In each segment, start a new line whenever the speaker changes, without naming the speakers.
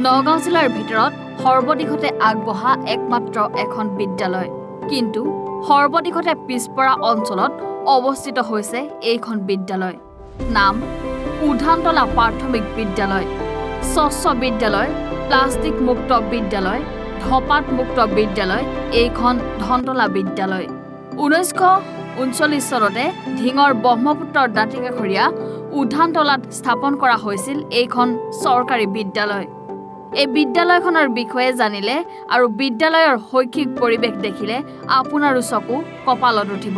নগাঁও জিলাৰ ভিতৰত সৰ্বদিশতে আগবঢ়া একমাত্ৰ এখন বিদ্যালয়। কিন্তু সৰ্বদিশতে পিছপৰা অঞ্চলত অৱস্থিত হৈছে এইখন বিদ্যালয়। নাম উধানতলা প্ৰাথমিক বিদ্যালয়। স্বচ্ছ বিদ্যালয়, প্লাষ্টিক মুক্ত বিদ্যালয়, ধপাত মুক্ত বিদ্যালয় এইখন ধনতলা বিদ্যালয়। 1939 চনতে ঢিঙৰ ব্ৰহ্মপুত্ৰৰ দাঁতিকাষৰীয়া উধানতলাত স্থাপন কৰা হৈছিল এইখন চৰকাৰী বিদ্যালয়। এই বিদ্যালয়খনৰ বিষয়ে জানিলে আৰু বিদ্যালয়ৰ শৈক্ষিক পৰিৱেশ দেখিলে আপোনাৰো চকু কপালত উঠিব।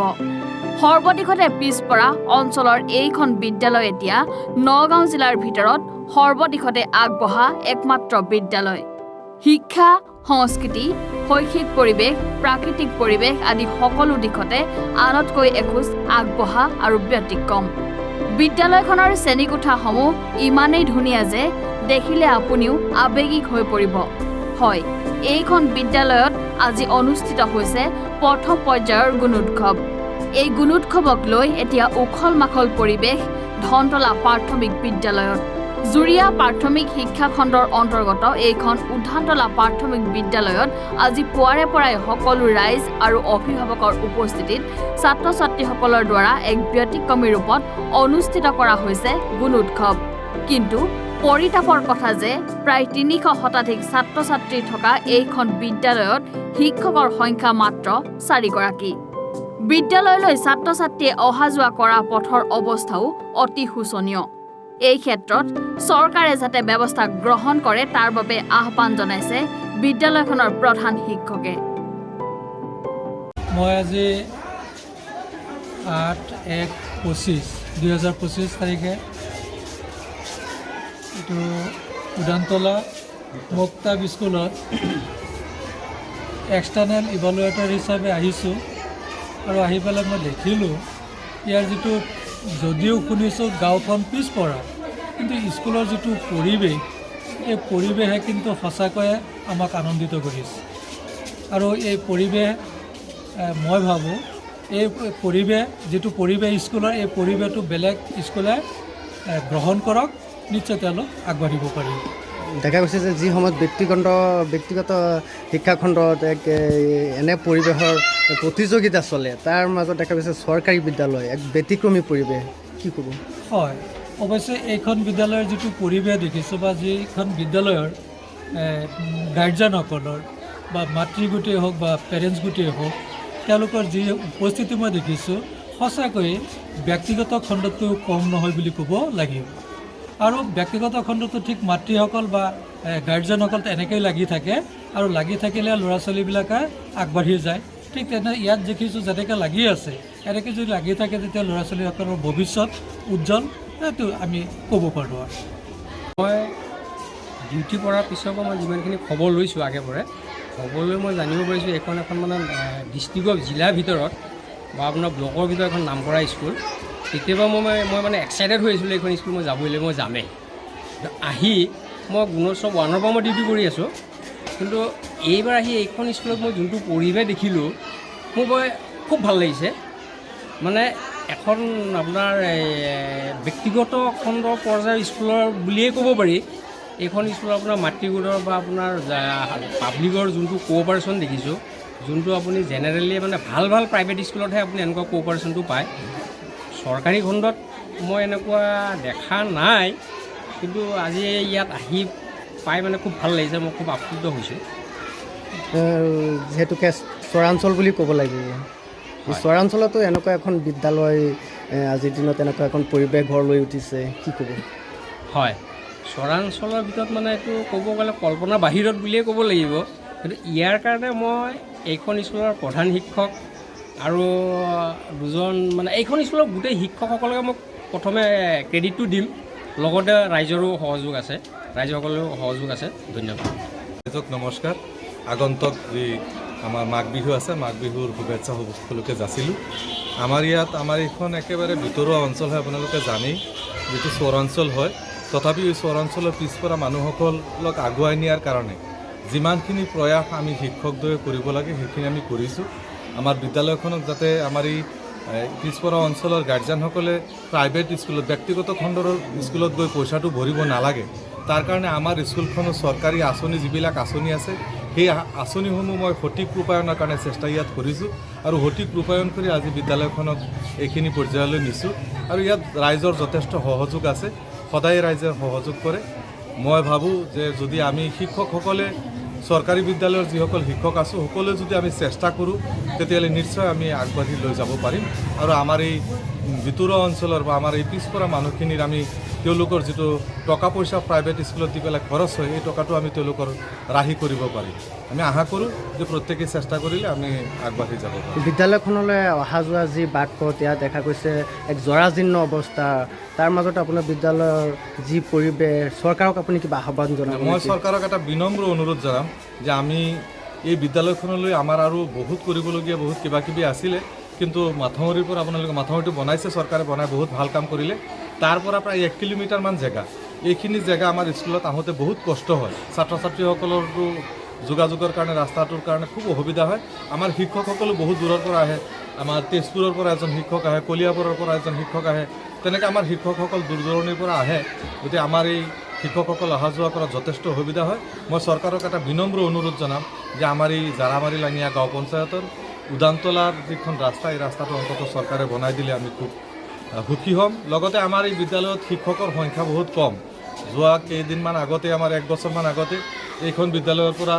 সৰ্বদিশতে পিছপৰা অঞ্চলৰ এইখন বিদ্যালয় এতিয়া নগাঁও জিলাৰ ভিতৰত সৰ্বদিশতে আগবঢ়া একমাত্ৰ বিদ্যালয়। শিক্ষা, সংস্কৃতি, শৈক্ষিক পৰিৱেশ, প্ৰাকৃতিক পৰিৱেশ আদি সকলো দিশতে আনতকৈ এখোজ আগবঢ়া আৰু ব্যতিক্ৰম। বিদ্যালয়খনৰ শ্ৰেণীকোঠাসমূহ ইমানেই ধুনীয়া যে দেখিলে আপুনিও আৱেগিক হৈ পৰিব। হয়, এইখন বিদ্যালয়ত আজি অনুষ্ঠিত হৈছে প্ৰথম পৰ্যায়ৰ গুণোৎসৱ। এই গুণোৎসৱক লৈ এতিয়া উখল মাখল পৰিৱেশ ধনতলা প্ৰাথমিক বিদ্যালয়ত। জুৰীয়া প্ৰাথমিক শিক্ষা খণ্ডৰ অন্তৰ্গত এইখন উধানতলা প্ৰাথমিক বিদ্যালয়ত আজি পুৱাৰে পৰাই সকলো ৰাইজ আৰু অভিভাৱকৰ উপস্থিতিত ছাত্ৰ ছাত্ৰীসকলৰ দ্বাৰা এক ব্যতিক্ৰমী ৰূপত অনুষ্ঠিত কৰা হৈছে গুণোৎসৱ। কিন্তু পৰিতাপৰ কথা যে প্ৰায় ৩০০ শতাধিক ছাত্ৰ ছাত্ৰী থকা এইখন বিদ্যালয়ত শিক্ষকৰ সংখ্যা মাত্ৰ ৪ গৰাকী। বিদ্যালয়লৈ ছাত্ৰ ছাত্ৰীয়ে অহা যোৱা কৰা পথৰ অৱস্থাও অতি শোচনীয়। এই ক্ষেত্ৰত চৰকাৰে যাতে ব্যৱস্থা গ্ৰহণ কৰে তাৰ বাবে আহ্বান জনাইছে বিদ্যালয়খনৰ প্ৰধান শিক্ষকে।
মই আজি 8/1/2025 তাৰিখে এইটো উদানতলা মুক্তাব স্কুলত এক্সটাৰ্নেল ইভালুৱেটৰ হিচাপে আহিছোঁ আৰু আহি পেলাই মই দেখিলোঁ ইয়াৰ যিটো যদিও শুনিছোঁ গাঁওখন পিছপৰা, কিন্তু স্কুলৰ যিটো পৰিৱেশ, এই পৰিৱেশে কিন্তু সঁচাকৈয়ে আমাক আনন্দিত কৰিছে। আৰু এই পৰিৱেশ মই ভাবোঁ এই পৰিৱেশ যিটো পৰিৱেশ স্কুলৰ, এই পৰিৱেশটো বেলেগ স্কুলে গ্ৰহণ কৰক, নিশ্চয় তেওঁলোক আগবাঢ়িব পাৰিব।
দেখা গৈছে যে যি সময়ত ব্যক্তিগত শিক্ষাখণ্ডত এনে পৰিৱেশৰ প্ৰতিযোগিতা চলে, তাৰ মাজত দেখা গৈছে চৰকাৰী বিদ্যালয় এক ব্যতিক্ৰমী পৰিৱেশ, কি ক'ব?
হয়, অৱশ্যে এইখন বিদ্যালয়ৰ যিটো পৰিৱেশ দেখিছোঁ বা যিখন বিদ্যালয়ৰ গাৰ্জেনসকলৰ বা মাতৃগোটেই হওক বা পেৰেণ্টছ গোটেই হওক, তেওঁলোকৰ যি উপস্থিতি মই দেখিছোঁ সঁচাকৈয়ে ব্যক্তিগত খণ্ডতকৈও কম নহয় বুলি ক'ব লাগিব। আৰু ব্যক্তিগত খণ্ডটো ঠিক মাতৃসকল বা গাৰ্জেনসকল এনেকৈয়ে লাগি থাকে, আৰু লাগি থাকিলে ল'ৰা ছোৱালীবিলাকে আগবাঢ়ি যায়। ঠিক তেনে ইয়াত দেখিছোঁ যেনেকৈ লাগি আছে, এনেকৈ যদি লাগি থাকে তেতিয়া ল'ৰা ছোৱালীসকলৰ ভৱিষ্যত উজ্জ্বল, সেইটো আমি ক'ব পাৰোঁ। আৰু
মই ডিউটি কৰাৰ পিছৰ পৰা মই যিমানখিনি খবৰ লৈছোঁ আগেপৰে, খবৰ লৈ মই জানিব পাৰিছোঁ এখন মানে ডিষ্ট্ৰিক্টৰ জিলাৰ ভিতৰত বা আপোনাৰ ব্লকৰ ভিতৰত এখন নাম কৰা স্কুল। কেতিয়াবা মই মানে এক্সাইটেড হৈ আছিলোঁ এইখন স্কুল মই যাবলৈ, মই যামেই। আহি মই গুণোৎসৱ 1ৰ পৰা মই ডিউটি কৰি আছোঁ, কিন্তু এইবাৰ আহি এইখন স্কুলত মই যোনটো পৰিৱেশ দেখিলোঁ মোৰ খুব ভাল লাগিছে। মানে এখন আপোনাৰ ব্যক্তিগত খণ্ডৰ পৰ্যায়ৰ স্কুলৰ বুলিয়েই ক'ব পাৰি। এইখন স্কুলৰ আপোনাৰ মাতৃগোটৰ বা আপোনাৰ পাব্লিকৰ যোনটো কোঅপাৰেশ্যন দেখিছোঁ, যোনটো আপুনি জেনেৰেলি মানে ভাল প্ৰাইভেট স্কুলতহে আপুনি এনেকুৱা কোঅপাৰেশ্যনটো পায়। চৰকাৰী খণ্ডত মই এনেকুৱা দেখা নাই, কিন্তু আজি ইয়াত আহি পাই মানে খুব ভাল লাগিছে, মই খুব আপ্লুত হৈছোঁ।
যিহেতুকে চৰাঞ্চল বুলি ক'ব লাগিব, চৰাঞ্চলতো এনেকুৱা এখন বিদ্যালয় আজিৰ দিনত এনেকুৱা এখন পৰিৱেশ ঘৰ লৈ উঠিছে, কি ক'ব?
হয়, চৰাঞ্চলৰ ভিতৰত মানে এইটো ক'ব গ'লে কল্পনাৰ বাহিৰত বুলিয়েই ক'ব লাগিব। কিন্তু ইয়াৰ কাৰণে মই এইখন স্কুলৰ প্ৰধান শিক্ষক আৰু দুজন মানে এইখন স্কুলৰ গোটেই শিক্ষকসকলকে মই প্ৰথমে ক্ৰেডিটটো দিম, লগতে ৰাইজৰো সহযোগ আছে, ৰাইজসকলেও সহযোগ আছে। ধন্যবাদ।
ৰাইজক নমস্কাৰ। আগন্তুক যি আমাৰ মাঘ বিহু আছে, মাঘ বিহুৰ শুভেচ্ছা সকলোকে যাচিলোঁ। আমাৰ এইখন একেবাৰে ভিতৰুৱা অঞ্চল হয়, আপোনালোকে জানেই, যিটো চৰাঞ্চল হয়। তথাপিও এই চৰাঞ্চলৰ পিছপৰা মানুহসকলক আগুৱাই নিয়াৰ কাৰণে যিমানখিনি প্ৰয়াস আমি শিক্ষকদ্বয়ে কৰিব লাগে সেইখিনি আমি কৰিছোঁ। আমাৰ বিদ্যালয়খনক যাতে আমাৰ এই পিছপৰা অঞ্চলৰ গাৰ্জেনসকলে প্ৰাইভেট স্কুলত, ব্যক্তিগত খণ্ডৰ স্কুলত গৈ পইচাটো ভৰিব নালাগে, তাৰ কাৰণে আমাৰ স্কুলখনৰ চৰকাৰী আঁচনি যিবিলাক আঁচনি আছে সেই আঁচনিসমূহ মই সঠিক ৰূপায়ণৰ কাৰণে চেষ্টা ইয়াত কৰিছোঁ আৰু সঠিক ৰূপায়ণ কৰি আজি বিদ্যালয়খনক এইখিনি পৰ্যায়লৈ নিছোঁ আৰু ইয়াত ৰাইজৰ যথেষ্ট সহযোগ আছে সদায় ৰাইজে সহযোগ কৰে মই ভাবোঁ যে যদি আমি শিক্ষকসকলে চৰকাৰী বিদ্যালয়ৰ যিসকল শিক্ষক আছোঁ সকলোৱে যদি আমি চেষ্টা কৰোঁ তেতিয়াহ'লে নিশ্চয় আমি আগবাঢ়ি লৈ যাব পাৰিম আৰু আমাৰ এই ভিতৰুৱা অঞ্চলৰ বা আমাৰ এই পিছপৰা মানুহখিনিৰ আমি তেওঁলোকৰ যিটো টকা পইচা প্ৰাইভেট স্কুলত দি পেলাই খৰচ হয় এই টকাটো আমি তেওঁলোকৰ ৰাহি কৰিব পাৰিম আমি আশা কৰোঁ যে প্ৰত্যেকেই চেষ্টা কৰিলে আমি আগবাঢ়ি যাব পাৰিম
বিদ্যালয়খনলৈ অহা যোৱা যি বাট পথ ইয়াত দেখা গৈছে এক জৰাজীৰ্ণ অৱস্থা তাৰ মাজতে আপোনাৰ বিদ্যালয়ৰ যি পৰিৱেশ চৰকাৰক আপুনি কিবা আহ্বান জনাব
মই চৰকাৰক এটা বিনম্ৰ অনুৰোধ জনাম যে আমি এই বিদ্যালয়খনলৈ আমাৰ আৰু বহুত কৰিবলগীয়া বহুত কিবা কিবি আছিলে কিন্তু মাথাউৰিৰ পৰা আপোনালোকে মাথাউৰিটো বনাইছে চৰকাৰে বনাই বহুত ভাল কাম কৰিলে তাৰ পৰা প্ৰায় 1 কিলোমিটাৰমান জেগা এইখিনি জেগা আমাৰ স্কুলত আহোঁতে বহুত কষ্ট হয় ছাত্ৰ ছাত্ৰীসকলৰো যোগাযোগৰ কাৰণে ৰাস্তাটোৰ কাৰণে খুব অসুবিধা হয় আমাৰ শিক্ষকসকলো বহুত দূৰৰ পৰা আহে আমাৰ তেজপুৰৰ পৰা এজন শিক্ষক আহে কলিয়াবৰৰ পৰা এজন শিক্ষক আহে তেনেকৈ আমাৰ শিক্ষকসকল দূৰ দূৰণিৰ পৰা আহে গতিকে আমাৰ এই শিক্ষকসকল অহা যোৱা কৰাত যথেষ্ট অসুবিধা হয় মই চৰকাৰক এটা বিনম্ৰ অনুৰোধ জনাম যে আমাৰ এই জাৰামাৰী লাঙিয়া গাঁও পঞ্চায়তৰ উদানতলাৰ যিখন ৰাস্তা এই ৰাস্তাটো অন্ততঃ চৰকাৰে বনাই দিলে আমি খুব সুখী হ'ম লগতে আমাৰ এই বিদ্যালয়ত শিক্ষকৰ সংখ্যা বহুত কম যোৱা কেইদিনমান আগতে আমাৰ 1 বছৰমান আগতে এইখন বিদ্যালয়ৰ পৰা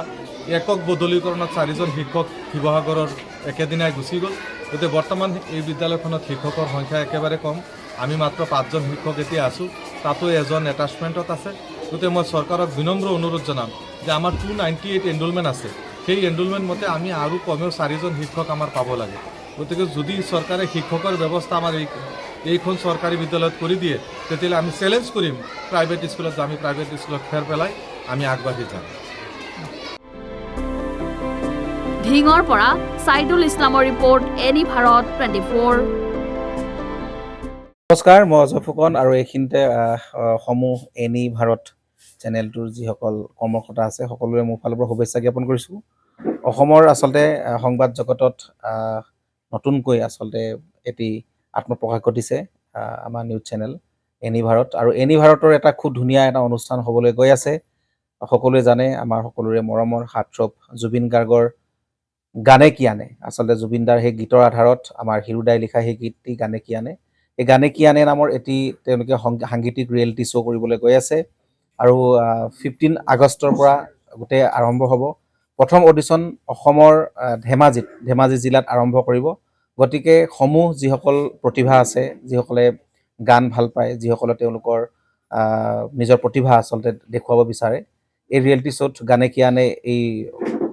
একক বদলীকৰণত 4জন শিক্ষক শিৱসাগৰৰ একেদিনাই গুচি গ'ল গতিকে বৰ্তমান এই বিদ্যালয়খনত শিক্ষকৰ সংখ্যা একেবাৰে কম আমি মাত্ৰ 5জন শিক্ষক এতিয়া আছোঁ তাতো এজন এটাচমেণ্টত আছে গতিকে মই চৰকাৰক বিনম্ৰ অনুৰোধ জনাম যে আমাৰ 298 এনৰোলমেণ্ট আছে সেই এনৰোলমেণ্ট মতে আমি আৰু কমেও 4জন শিক্ষক আমাৰ পাব লাগে গতিকে যদি চৰকাৰে শিক্ষকৰ ব্যৱস্থা আমাৰ এইখন চৰকাৰী বিদ্যালয়ত কৰি দিয়ে তেতিয়াহ'লে আমি চেলেঞ্জ কৰিম প্ৰাইভেট স্কুলত আমি প্ৰাইভেট স্কুলত ফেৰ পেলাই আমি আগবাঢ়ি যাম
ধিঙৰ পৰা ছাইদুল ইছলামৰ ৰিপৰ্ট এনি ভাৰত 24
নমস্কাৰ মই অজয় ফুকন আৰু এইখিনিতে সমূহ এনি ভাৰত চেনেলটোৰ যিসকল কৰ্মকৰ্তা আছে সকলোৰে মোৰ ফালৰ পৰা শুভেচ্ছা জ্ঞাপন কৰিছোঁ অসমৰ আচলতে সংবাদ জগতত নতুনকৈ আচলতে এটি আত্মপ্ৰকাশ ঘটিছে আমাৰ নিউজ চেনেল এনি ভাৰত আৰু এনি ভাৰতৰ এটা খুব ধুনীয়া এটা অনুষ্ঠান হ'বলৈ গৈ আছে সকলোৱে জানে আমাৰ সকলোৰে মৰমৰ হাৰ্টথ্ৰব জুবিন গাৰ্গৰ গানে কি আনে আচলতে জুবিন দাৰ সেই গীতৰ আধাৰত আমাৰ হিৰুদাই লিখা সেই গীতটি গানে কি আনে এই গানে কি আনে নামৰ এটি তেওঁলোকে সাংগীতিক ৰিয়েলিটি শ্ব' কৰিবলৈ গৈ আছে আৰু 15 আগষ্টৰ পৰা গোটেই আৰম্ভ হ'ব প্ৰথম অডিশ্যন অসমৰ ধেমাজি জিলাত আৰম্ভ কৰিব গতিকে সমূহ যিসকল প্ৰতিভা আছে যিসকলে গান ভাল পায় যিসকলে তেওঁলোকৰ নিজৰ প্ৰতিভা আচলতে দেখুৱাব বিচাৰে এই ৰিয়েলিটি শ্ব'ত গানে কি আনে এই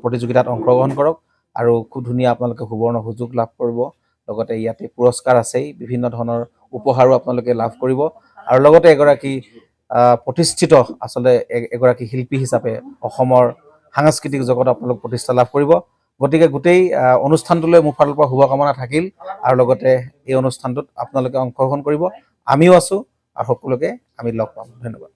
প্ৰতিযোগিতাত অংশগ্ৰহণ কৰক আৰু খুব ধুনীয়া আপোনালোকে সুবৰ্ণ সুযোগ লাভ কৰিব লগতে ইয়াতে পুৰস্কাৰ আছেই বিভিন্ন ধৰণৰ উপহাৰো আপোনালোকে লাভ কৰিব আৰু লগতে এগৰাকী প্ৰতিষ্ঠিত আচলতে এগৰাকী শিল্পী হিচাপে অসমৰ সাংস্কৃতিক জগতত আপোনালোক প্ৰতিষ্ঠা লাভ কৰিব গতিকে গোটেই অনুষ্ঠানটোলৈ মোৰ ফালৰ পৰা শুভকামনা থাকিল আৰু লগতে এই অনুষ্ঠানটোত আপোনালোকে অংশগ্ৰহণ কৰিব আমিও আছোঁ আৰু সকলোকে আমি লগ পাম ধন্যবাদ